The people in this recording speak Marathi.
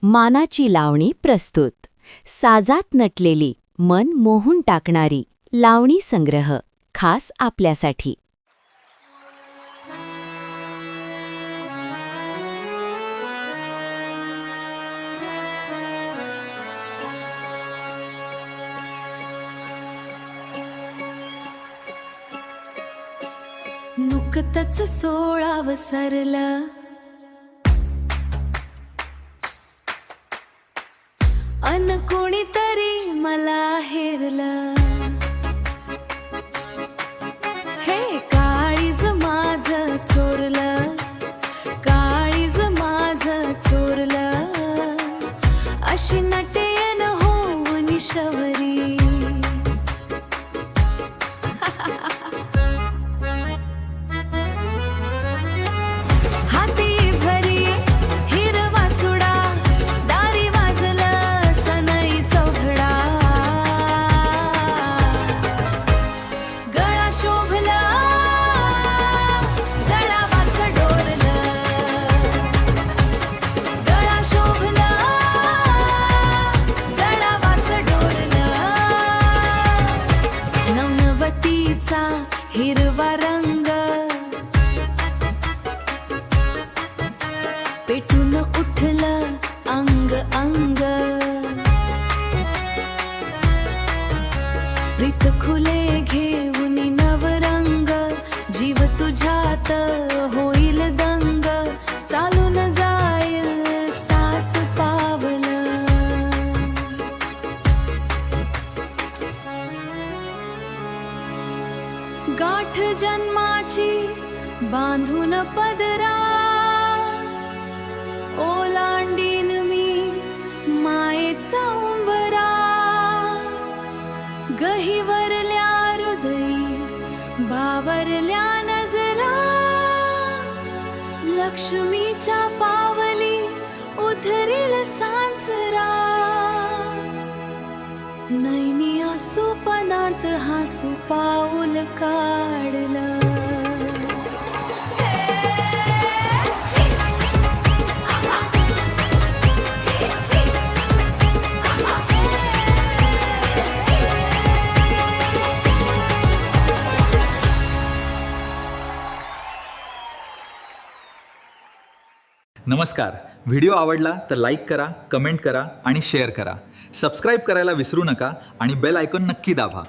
मानाची लावणी प्रस्तुत. साजात नटलेली, मन मोहून टाकणारी लावणी संग्रह खास आपल्यासाठी. नुकतंच 16 सरलं, अन कोणीतरी मला हेरलं. हे काळीज माझं चोरलं, काळीज माझं चोरलं. अशी नटेन होऊन शवरी, हाती भरी हिरवा चुडा, दारी वाजलं सनई चौघडा. गळा शोभला जडावाचं डोरलं, गळा शोभला जडावाचं डोरलं. नवनवतीचा हिरवा रंग पेटून उठलं अंग अंग. प्रीत खुले घेऊन नवरंग, जीव तुझ्यात होईल दंग. चालून जाईल 7 पावलं, गाठ जन्माची बांधून पदरा. ओलांडीन मी मायेचा उंबरा, गहिवरल्या हृदयी बावरल्या नजरा. लक्ष्मीच्या पावली उधरील सांसरा, नैनी आसूपनात हासू पाऊल काढलं. नमस्कार. व्हिडिओ आवडला तर लाईक करा, कमेंट करा आणि शेअर करा. सबस्क्राईब करायला विसरू नका आणि बेल आयकॉन नक्की दाबा.